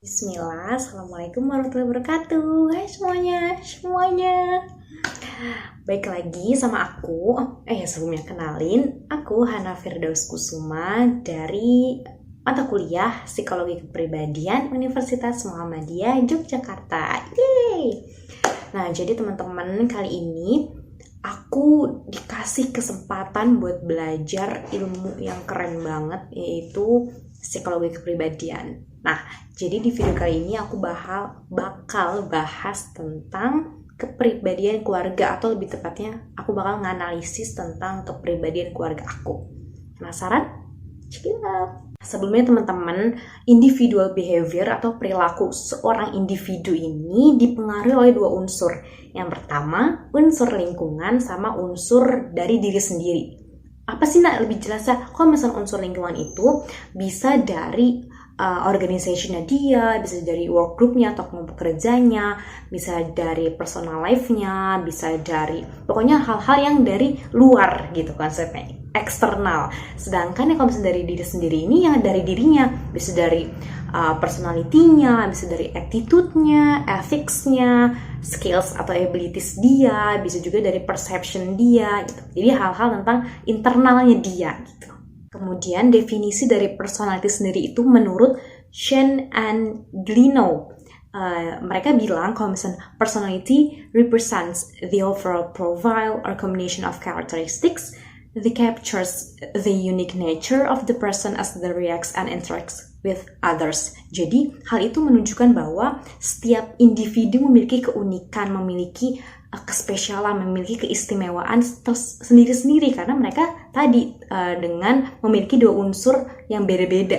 Bismillah, Assalamualaikum warahmatullahi wabarakatuh. Hai semuanya. Baik lagi sama aku. Sebelumnya kenalin, aku Hana Firdaus Kusuma dari mata kuliah Psikologi Kepribadian Universitas Muhammadiyah Yogyakarta. Yeay! Nah, jadi teman-teman, kali ini aku dikasih kesempatan buat belajar ilmu yang keren banget, yaitu psikologi kepribadian. Nah, jadi di video kali ini aku bakal bahas tentang kepribadian keluarga, atau lebih tepatnya aku bakal nganalisis tentang kepribadian keluarga aku. Penasaran? Check it out. Sebelumnya teman-teman, individual behavior atau perilaku seorang individu ini dipengaruhi oleh dua unsur. Yang pertama, unsur lingkungan sama unsur dari diri sendiri. Apa sih lebih jelasnya? Kalau misalnya unsur lingkungan itu bisa dari organizationnya dia, bisa dari work groupnya atau kelompok kerjanya, bisa dari personal life-nya, bisa dari pokoknya hal-hal yang dari luar gitu konsepnya, eksternal. Sedangkan kalau misalnya dari diri sendiri ini yang dari dirinya, bisa dari personality-nya, bisa dari attitude-nya, ethics-nya, skills atau abilities dia, bisa juga dari perception dia gitu. Jadi hal-hal tentang internalnya dia gitu. Kemudian definisi dari personality sendiri itu menurut Shen and Glino. Mereka bilang kalau misalnya personality represents the overall profile or combination of characteristics that captures the unique nature of the person as they reacts and interacts with others. Jadi hal itu menunjukkan bahwa setiap individu memiliki keunikan, memiliki kespesialan, memiliki keistimewaan sendiri-sendiri karena mereka tadi dengan memiliki dua unsur yang beda-beda.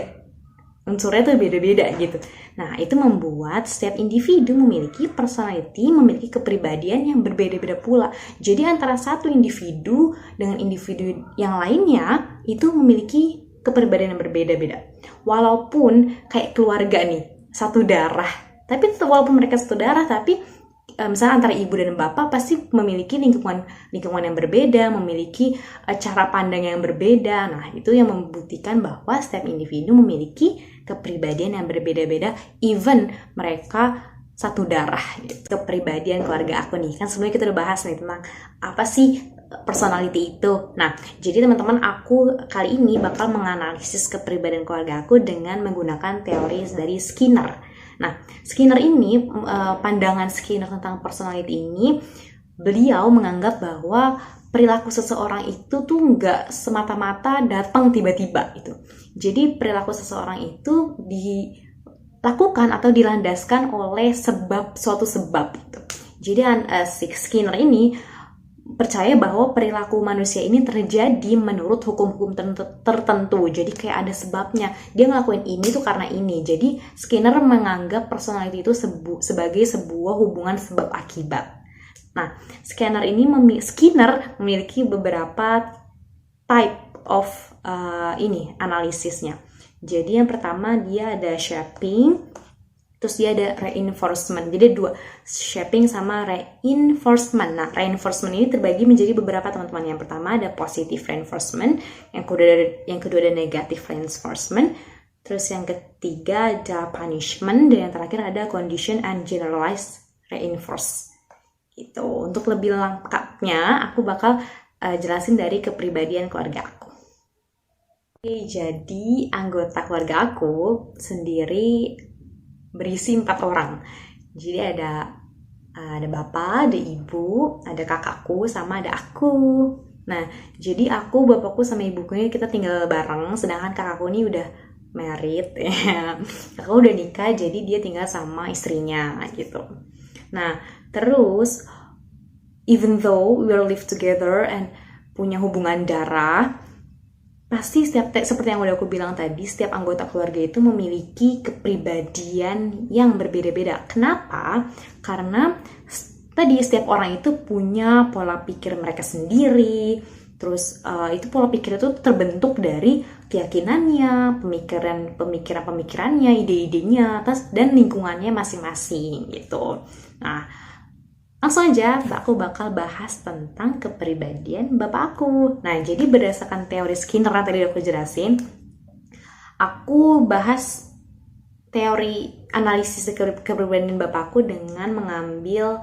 Unsurnya tuh beda-beda gitu. Nah, itu membuat setiap individu memiliki personality, memiliki kepribadian yang berbeda-beda pula. Jadi antara satu individu dengan individu yang lainnya itu memiliki kepribadian yang berbeda-beda. Walaupun kayak keluarga nih, satu darah. Tapi walaupun mereka satu darah, tapi misalnya antara ibu dan bapak pasti memiliki lingkungan yang berbeda, memiliki cara pandang yang berbeda. Nah, itu yang membuktikan bahwa setiap individu memiliki kepribadian yang berbeda-beda, even mereka satu darah gitu. Kepribadian keluarga aku nih, kan sebelumnya kita udah bahas nih tentang apa sih personality itu. Nah, jadi teman-teman, aku kali ini bakal menganalisis kepribadian keluarga aku dengan menggunakan teori dari Skinner. Nah, Skinner ini, pandangan Skinner tentang personality ini, beliau menganggap bahwa perilaku seseorang itu tuh nggak semata-mata datang tiba-tiba gitu. Jadi perilaku seseorang itu dilakukan atau dilandaskan oleh suatu sebab gitu. Jadi Skinner ini percaya bahwa perilaku manusia ini terjadi menurut hukum-hukum tertentu. Jadi kayak ada sebabnya. Dia ngelakuin ini tuh karena ini. Jadi Skinner menganggap personality itu sebagai sebuah hubungan sebab akibat. Nah, Skinner memiliki beberapa type of analisisnya. Jadi yang pertama dia ada shaping, terus dia ada reinforcement. Jadi dua, shaping sama reinforcement. Nah, reinforcement ini terbagi menjadi beberapa teman-teman. Yang pertama ada positive reinforcement, yang kedua ada negative reinforcement, terus yang ketiga ada punishment, dan yang terakhir ada condition and generalized reinforce. Gitu. Untuk lebih lengkapnya, aku bakal jelasin dari kepribadian keluarga aku. Oke, jadi anggota keluarga aku sendiri berisi 4 orang. Jadi ada bapak, ada ibu, ada kakakku, sama ada aku. Nah, jadi aku, bapakku sama ibuku kita tinggal bareng, sedangkan kakakku ini udah married ya. Kakakku udah nikah, jadi dia tinggal sama istrinya gitu. Nah, terus even though we live together and punya hubungan darah, pasti seperti yang udah aku bilang tadi, setiap anggota keluarga itu memiliki kepribadian yang berbeda-beda. Kenapa? Karena tadi setiap orang itu punya pola pikir mereka sendiri. Terus itu pola pikir itu terbentuk dari keyakinannya, pemikirannya, ide-idenya, dan lingkungannya masing-masing gitu. Nah, langsung aja, aku bakal bahas tentang kepribadian bapak aku. Nah, jadi berdasarkan teori Skinner yang tadi aku jelasin, aku bahas teori analisis kepribadian bapakku dengan mengambil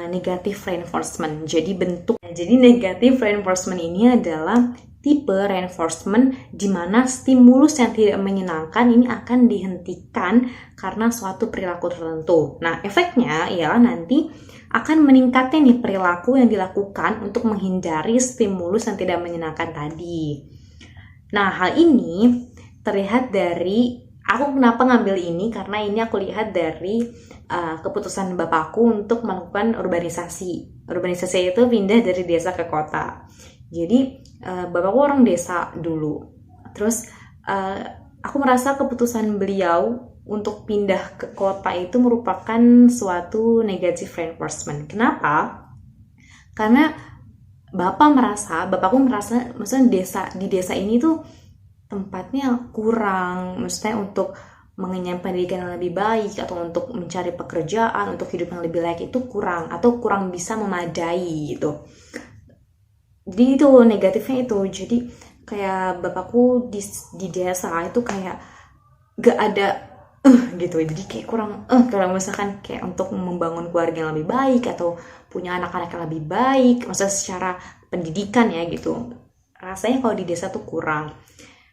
negative reinforcement. Jadi negative reinforcement ini adalah tipe reinforcement di mana stimulus yang tidak menyenangkan ini akan dihentikan karena suatu perilaku tertentu. Nah, efeknya ialah nanti akan meningkatnya nih perilaku yang dilakukan untuk menghindari stimulus yang tidak menyenangkan tadi. Nah, hal ini terlihat dari, aku kenapa ngambil ini, karena ini aku lihat dari keputusan bapakku untuk melakukan urbanisasi. Urbanisasi itu pindah dari desa ke kota. Jadi bapakku orang desa dulu. Terus aku merasa keputusan beliau untuk pindah ke kota itu merupakan suatu negative reinforcement. Kenapa? Karena bapakku merasa maksudnya di desa ini tuh tempatnya kurang, maksudnya untuk mengenyam pendidikan yang lebih baik atau untuk mencari pekerjaan, untuk hidup yang lebih layak itu kurang atau kurang bisa memadai gitu. Jadi itu negatifnya itu. Jadi kayak bapakku di desa itu kayak gak ada gitu. Jadi kayak kurang kalau misalkan kayak untuk membangun keluarga yang lebih baik atau punya anak-anak yang lebih baik, maksudnya secara pendidikan ya gitu. Rasanya kalau di desa tuh kurang.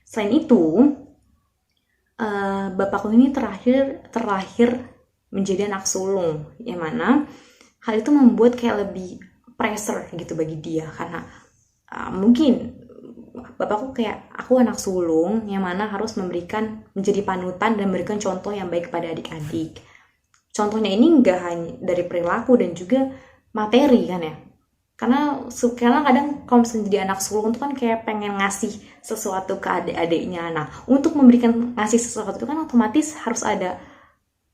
Selain itu, bapakku ini terlahir menjadi anak sulung, yang mana hal itu membuat kayak lebih pressure gitu bagi dia, karena mungkin bapakku kayak aku anak sulung yang mana harus menjadi panutan dan memberikan contoh yang baik kepada adik-adik. Contohnya ini nggak hanya dari perilaku dan juga materi kan ya. Karena kadang kalau misalnya jadi anak sulung itu kan kayak pengen ngasih sesuatu ke adik-adiknya. Nah, untuk ngasih sesuatu itu kan otomatis harus ada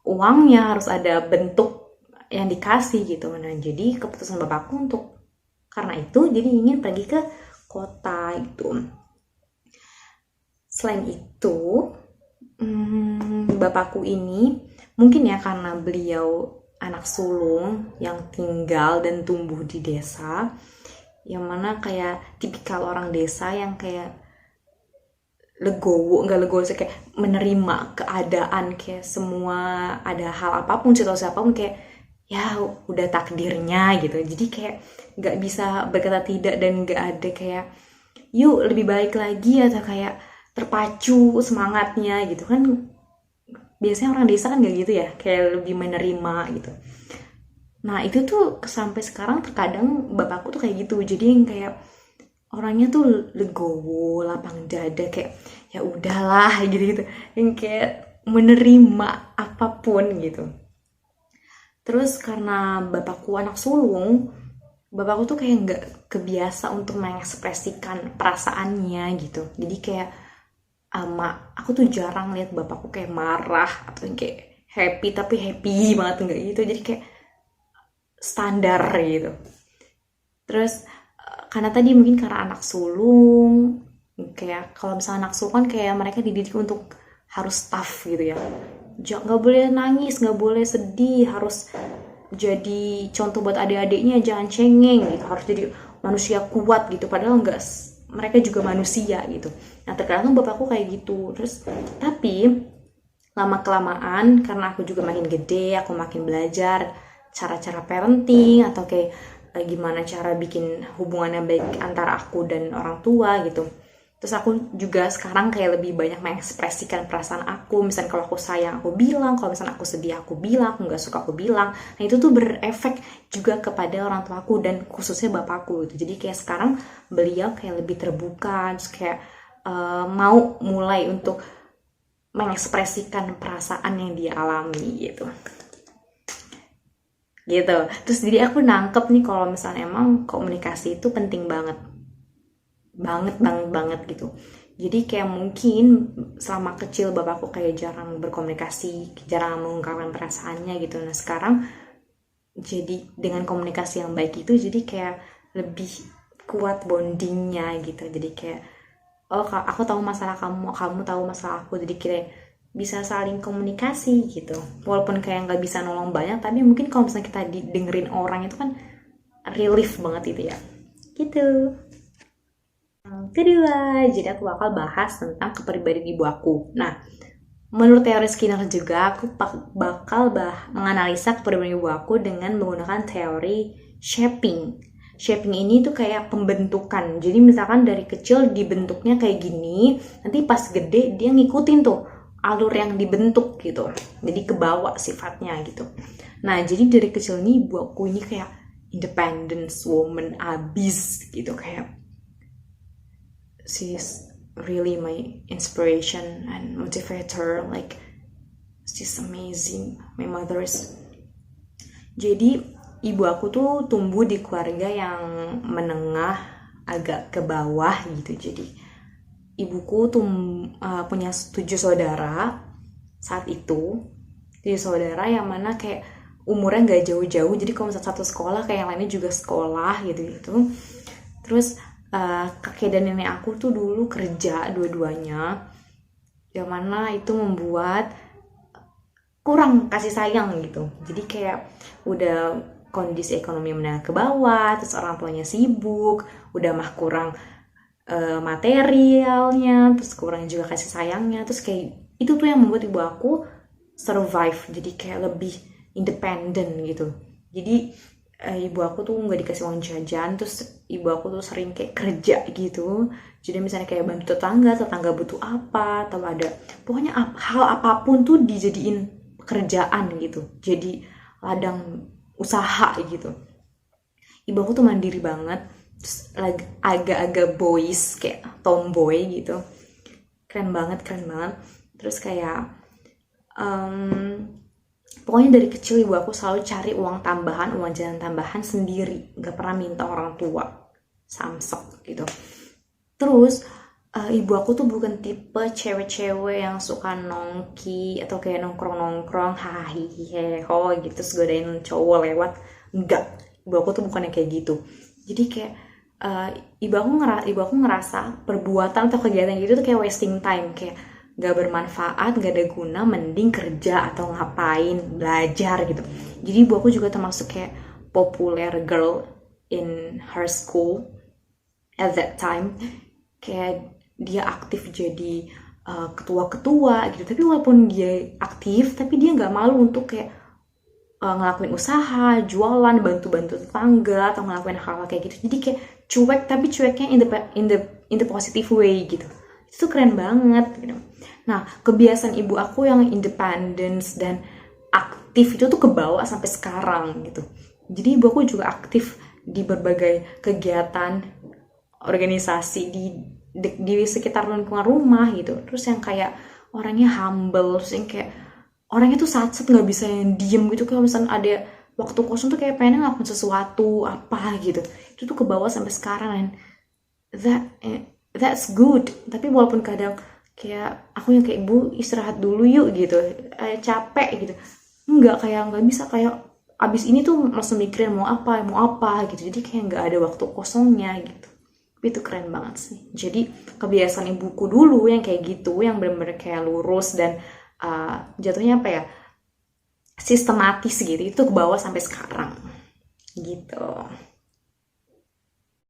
uangnya, harus ada bentuk yang dikasih gitu. Nah, jadi keputusan bapakku karena itu jadi ingin pergi ke kota gitu. Selain itu, bapakku ini mungkin ya karena beliau anak sulung yang tinggal dan tumbuh di desa, yang mana kayak tipikal orang desa yang kayak nggak legowo sih, kayak menerima keadaan, kayak semua ada hal apapun, situasi apapun kayak ya udah takdirnya gitu. Jadi kayak nggak bisa berkata tidak dan nggak ada kayak yuk lebih baik lagi atau kayak terpacu semangatnya gitu kan. Biasanya orang desa kan gak gitu ya, kayak lebih menerima gitu. Nah itu tuh sampai sekarang terkadang bapakku tuh kayak gitu. Jadi yang kayak orangnya tuh legowo, lapang dada, kayak ya udahlah gitu-gitu. Yang kayak menerima apapun gitu. Terus karena bapakku anak sulung, bapakku tuh kayak gak kebiasa untuk mengekspresikan perasaannya gitu. Jadi kayak aku tuh jarang lihat bapakku kayak marah atau kayak happy tapi happy banget, enggak gitu. Jadi kayak standar gitu. Terus karena tadi mungkin karena anak sulung, kayak kalau misalnya anak sulung kan kayak mereka dididik untuk harus tough gitu ya, nggak boleh nangis, nggak boleh sedih, harus jadi contoh buat adik-adiknya, jangan cengeng gitu, harus jadi manusia kuat gitu. Padahal enggak, mereka juga manusia gitu. Nah terkadang bapakku kayak gitu. Terus tapi lama kelamaan karena aku juga makin gede, aku makin belajar cara-cara parenting atau kayak gimana cara bikin hubungan yang baik antara aku dan orang tua gitu. Terus aku juga sekarang kayak lebih banyak mengekspresikan perasaan aku. Misalnya kalau aku sayang aku bilang, kalau misalnya aku sedih aku bilang, aku nggak suka aku bilang. Nah itu tuh berefek juga kepada orang tua aku dan khususnya bapakku gitu. Jadi kayak sekarang beliau kayak lebih terbuka, terus kayak mau mulai untuk mengekspresikan perasaan yang dia alami gitu. Terus jadi aku nangkep nih kalau misalnya emang komunikasi itu penting banget gitu. Jadi kayak mungkin selama kecil bapakku kayak jarang berkomunikasi, jarang mengungkapkan perasaannya gitu. Nah sekarang jadi dengan komunikasi yang baik itu jadi kayak lebih kuat bondingnya gitu. Jadi kayak aku tahu masalah kamu tahu masalah aku, jadi kayak bisa saling komunikasi gitu. Walaupun kayak nggak bisa nolong banyak, tapi mungkin kalau misalnya kita dengerin orang itu kan relief banget itu ya gitu. Kedua, jadi aku bakal bahas tentang kepribadian ibu aku. Nah, menurut teori Skinner juga, aku bakal menganalisa kepribadian ibu aku dengan menggunakan teori shaping. Shaping ini tuh kayak pembentukan. Jadi misalkan dari kecil dibentuknya kayak gini, nanti pas gede dia ngikutin tuh alur yang dibentuk gitu. Jadi kebawa sifatnya gitu. Nah, jadi dari kecil nih ibu aku ini kayak independence woman abis gitu, kayak she's really my inspiration and motivator, like she's amazing. My mother is. Jadi ibu aku tuh tumbuh di keluarga yang menengah agak ke bawah gitu. Jadi ibuku tuh punya 7 saudara saat itu. 7 saudara yang mana kayak umurnya nggak jauh-jauh. Jadi kalau misalnya satu sekolah kayak yang lainnya juga sekolah gitu. Terus kakek dan nenek aku tuh dulu kerja dua-duanya, yang mana itu membuat kurang kasih sayang gitu. Jadi kayak udah kondisi ekonomi menengah ke bawah, terus orang tuanya sibuk, udah mah kurang materialnya, terus kurang juga kasih sayangnya. Terus kayak itu tuh yang membuat ibu aku survive, jadi kayak lebih independen gitu. Jadi ibu aku tuh nggak dikasih uang jajan, terus ibu aku tuh sering kayak kerja gitu. Jadi misalnya kayak bantu tetangga butuh apa, atau ada pokoknya hal apapun tuh dijadiin pekerjaan gitu, jadi ladang usaha gitu. Ibu aku tuh mandiri banget, terus agak-agak boys, kayak tomboy gitu. Keren banget. Terus kayak pokoknya dari kecil ibu aku selalu cari uang jajan tambahan sendiri, gak pernah minta orang tua, samsek gitu. Terus ibu aku tuh bukan tipe cewek-cewek yang suka nongki atau kayak nongkrong hahihiheho gitu, terus godain cowok lewat. Enggak, ibu aku tuh bukannya kayak gitu. Jadi kayak ibu aku ngerasa perbuatan atau kegiatan gitu tuh kayak wasting time, kayak gak bermanfaat, gak ada guna, mending kerja atau ngapain, belajar gitu. Jadi ibu aku juga termasuk kayak popular girl in her school at that time. Kayak dia aktif jadi ketua-ketua gitu. Tapi walaupun dia aktif, tapi dia gak malu untuk kayak ngelakuin usaha, jualan, bantu-bantu tetangga, atau ngelakuin hal-hal kayak gitu. Jadi kayak cuek, tapi cueknya in the positive way gitu. Itu keren banget gitu. Nah, kebiasaan ibu aku yang independence dan aktif itu tuh kebawa sampai sekarang gitu. Jadi ibu aku juga aktif di berbagai kegiatan organisasi di sekitar lingkungan rumah gitu. Terus yang kayak orangnya humble, terus yang kayak orangnya tuh satset nggak bisa yang diem gitu. Kalau misalnya ada waktu kosong tuh kayak pengen ngelakuin sesuatu apa gitu. Itu tuh kebawa sampai sekarang, and that's good. Tapi walaupun kadang kayak aku yang kayak ibu istirahat dulu yuk gitu, capek gitu, nggak bisa kayak abis ini tuh langsung mikirin mau apa gitu. Jadi kayak nggak ada waktu kosongnya gitu. Tapi itu keren banget sih. Jadi kebiasaan ibuku dulu yang kayak gitu, yang bener-bener kayak lurus dan jatuhnya apa ya, sistematis gitu, itu kebawa sampai sekarang gitu.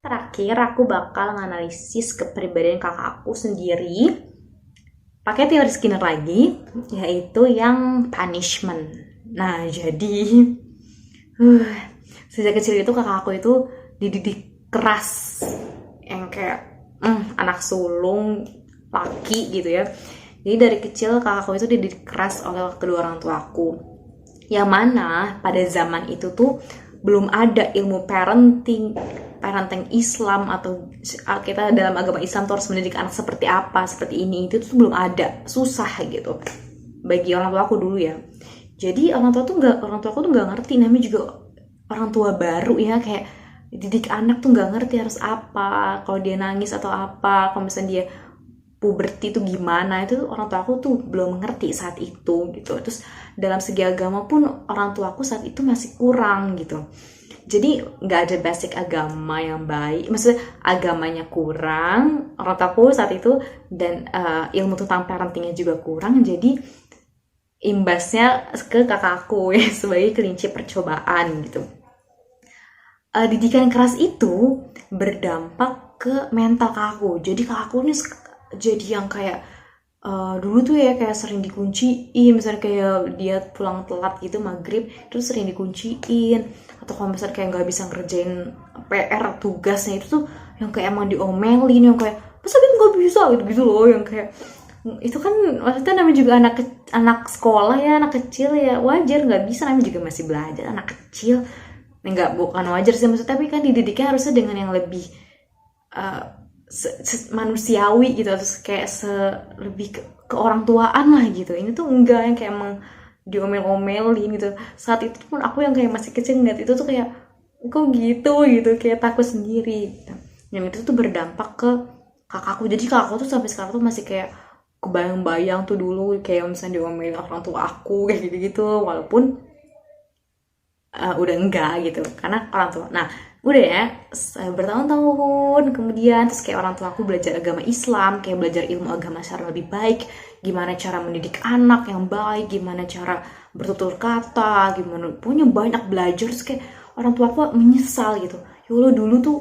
Terakhir aku bakal nganalisis kepribadian kakak aku sendiri pakai teori Skinner lagi, yaitu yang punishment. Nah, jadi sejak kecil itu kakak aku itu dididik keras, yang kayak anak sulung laki gitu ya. Jadi dari kecil kakak aku itu dididik keras oleh kedua orang tuaku, yang mana pada zaman itu tuh belum ada ilmu parenting Islam, atau kita dalam agama Islam tuh harus mendidik anak seperti apa, seperti ini, itu tuh belum ada, susah gitu bagi orang tua aku dulu ya. Jadi orang tua aku tuh nggak ngerti, namanya juga orang tua baru ya, kayak didik anak tuh nggak ngerti harus apa, kalau dia nangis atau apa, kalau misalnya dia puberti itu gimana, itu orang tua aku tuh belum ngerti saat itu gitu. Terus dalam segi agama pun orang tua aku saat itu masih kurang gitu. Jadi nggak ada basic agama yang baik, maksudnya agamanya kurang, orang tua aku saat itu, dan ilmu tentang parentingnya juga kurang. Jadi imbasnya ke kakak aku ya, sebagai kelinci percobaan gitu. Didikan keras itu berdampak ke mental kakakku. Jadi kakakku ini jadi yang kayak dulu tuh ya kayak sering dikunciin, misalnya kayak dia pulang telat gitu maghrib terus sering dikunciin, atau kalau misalnya kayak nggak bisa ngerjain PR tugasnya itu tuh yang kayak emang diomelin, yang kayak masa gitu nggak bisa gitu gitu loh, yang kayak itu kan maksudnya namanya juga anak sekolah ya, anak kecil ya, wajar nggak bisa, namanya juga masih belajar anak kecil. Nggak, bukan wajar sih maksudnya, tapi kan dididiknya harusnya dengan yang lebih manusiawi gitu, terus kayak lebih ke orang tuaan lah gitu. Ini tuh enggak, yang kayak emang diomel-omelin gitu. Saat itu pun aku yang kayak masih kecil ngeliat itu tuh kayak kok gitu kayak takut sendiri gitu. Yang itu tuh berdampak ke kakakku, jadi kakakku tuh sampai sekarang tuh masih kayak kebayang-bayang tuh dulu kayak misalnya diomelin orang tua aku kayak gitu-gitu, walaupun udah enggak gitu karena orang tua. Nah udah ya, bertahun-tahun kemudian terus kayak orang tua aku belajar agama Islam, kayak belajar ilmu agama secara lebih baik, gimana cara mendidik anak yang baik, gimana cara bertutur kata, gimana, punya banyak belajar. Terus kayak orang tua aku menyesal gitu, ya Allah dulu tuh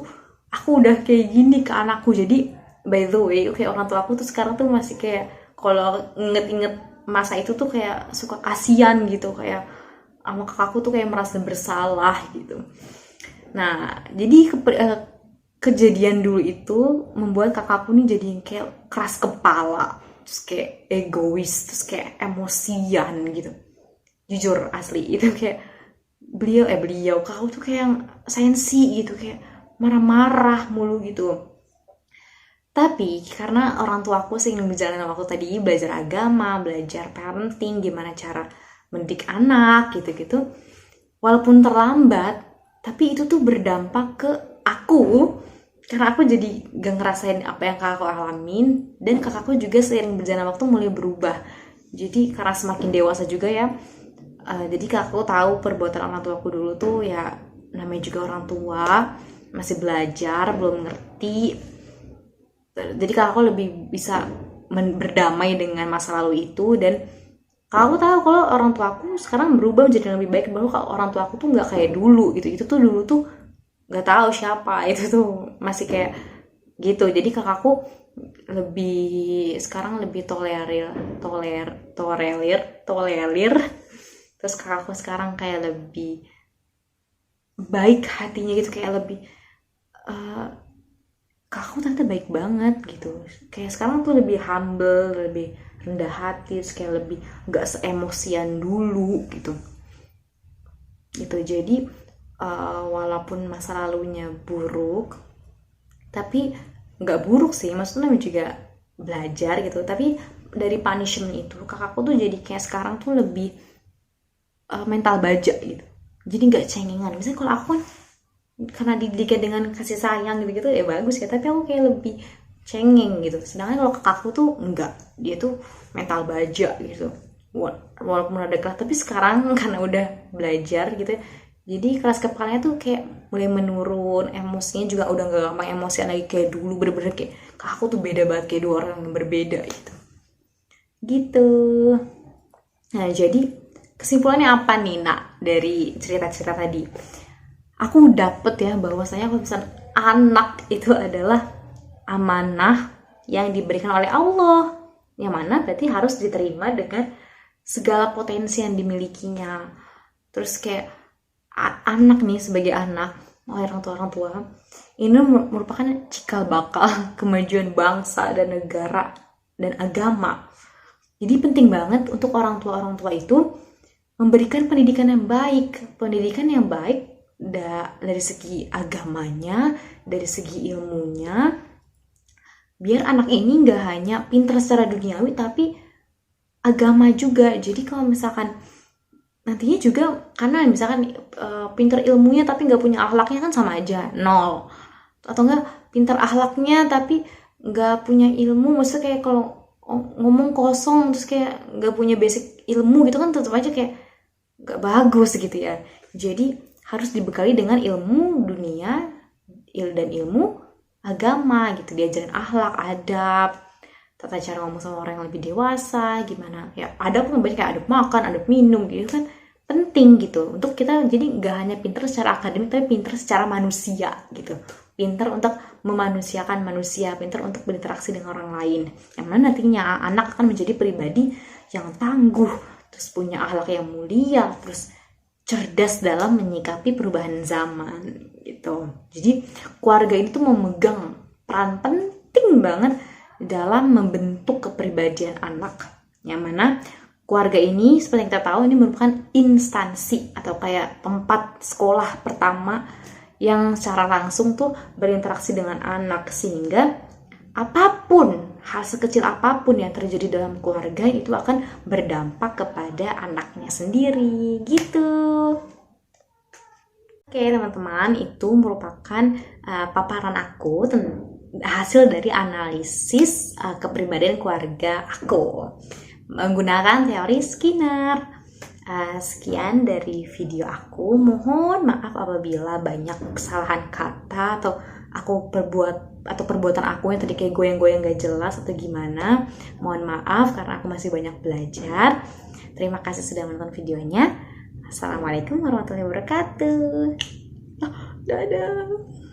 aku udah kayak gini ke anakku. Jadi by the way kayak orang tua aku tuh sekarang tuh masih kayak kalau inget-inget masa itu tuh kayak suka kasihan gitu, kayak sama kakakku tuh kayak merasa bersalah gitu. Nah, jadi kejadian dulu itu membuat kakakku nih jadi kayak keras kepala, terus kayak egois, terus kayak emosian gitu. Jujur asli itu kayak beliau kakakku tuh kayak yang sensi gitu, kayak marah-marah mulu gitu. Tapi karena orang tua aku sering berjalan waktu tadi belajar agama, belajar parenting, gimana cara mendidik anak gitu-gitu. Walaupun terlambat, tapi itu tuh berdampak ke aku. Karena aku jadi gak ngerasain apa yang kakakku alamin, dan kakakku juga seiring berjalan waktu mulai berubah. Jadi karena semakin dewasa juga ya, jadi kakakku tahu perbuatan orang tua aku dulu tuh ya namanya juga orang tua, masih belajar, belum ngerti. Jadi kakakku lebih bisa berdamai dengan masa lalu itu, dan aku tahu kalau orang tua aku sekarang berubah menjadi lebih baik, bahwa kalau orang tua aku tuh nggak kayak dulu gitu. Itu tuh dulu tuh nggak tahu siapa, itu tuh masih kayak gitu. Jadi kakakku sekarang lebih tolerir. Terus kakakku sekarang kayak lebih baik hatinya gitu, kayak lebih kakakku ternyata baik banget gitu. Kayak sekarang tuh lebih humble, lebih rendah hati, kayak lebih nggak seemosian dulu gitu. Jadi walaupun masa lalunya buruk, tapi nggak buruk sih, maksudnya juga belajar gitu. Tapi dari punishment itu kakakku tuh jadi kayak sekarang tuh lebih mental baja gitu. Jadi nggak cengengan. Misalnya kalau aku kan karena dididik dengan kasih sayang gitu-gitu ya bagus ya, tapi aku kayak lebih cengeng gitu. Sedangkan kalau kakakku tuh enggak, dia tuh mental baja gitu. Walaupun udah dekat, tapi sekarang karena udah belajar gitu ya, jadi keras kepalanya tuh kayak mulai menurun, emosinya juga udah gak gampang emosian lagi kayak dulu. Bener-bener kayak kakakku tuh beda banget, kayak dua orang yang berbeda gitu. Nah jadi kesimpulannya apa nih nak dari cerita-cerita tadi? Aku dapet ya bahwasanya kalau misalnya anak itu adalah amanah yang diberikan oleh Allah, yang mana berarti harus diterima dengan segala potensi yang dimilikinya. Terus kayak anak nih, sebagai anak oleh orang tua ini merupakan cikal bakal kemajuan bangsa dan negara dan agama. Jadi penting banget untuk orang tua itu memberikan pendidikan yang baik dari segi agamanya, dari segi ilmunya, biar anak ini nggak hanya pintar secara duniawi tapi agama juga. Jadi kalau misalkan nantinya juga, karena misalkan pintar ilmunya tapi nggak punya akhlaknya kan sama aja nol, atau nggak pintar akhlaknya tapi nggak punya ilmu, maksudnya kayak kalau ngomong kosong terus kayak nggak punya basic ilmu gitu kan tetap aja kayak nggak bagus gitu ya. Jadi harus dibekali dengan ilmu dunia dan ilmu agama gitu, diajarin akhlak, adab, tata cara ngomong sama orang yang lebih dewasa, gimana ya, adab kan banyak, kayak adab makan, adab minum gitu kan penting gitu untuk kita. Jadi nggak hanya pintar secara akademik tapi pintar secara manusia gitu, pintar untuk memanusiakan manusia, pintar untuk berinteraksi dengan orang lain. Yang mana nantinya anak akan menjadi pribadi yang tangguh, terus punya akhlak yang mulia, terus cerdas dalam menyikapi perubahan zaman gitu. Jadi keluarga itu memegang peran penting banget dalam membentuk kepribadian anak. Yang mana keluarga ini seperti yang kita tahu ini merupakan instansi atau kayak tempat sekolah pertama yang secara langsung tuh berinteraksi dengan anak, sehingga apapun, hal sekecil apapun yang terjadi dalam keluarga itu akan berdampak kepada anaknya sendiri gitu. Oke teman-teman, itu merupakan paparan aku hasil dari analisis kepribadian keluarga aku menggunakan teori Skinner. Sekian dari video aku. Mohon maaf apabila banyak kesalahan kata atau perbuatan aku yang tadi kayak goyang-goyang gak jelas atau gimana. Mohon maaf karena aku masih banyak belajar. Terima kasih sudah menonton videonya. Assalamualaikum warahmatullahi wabarakatuh. Dadah.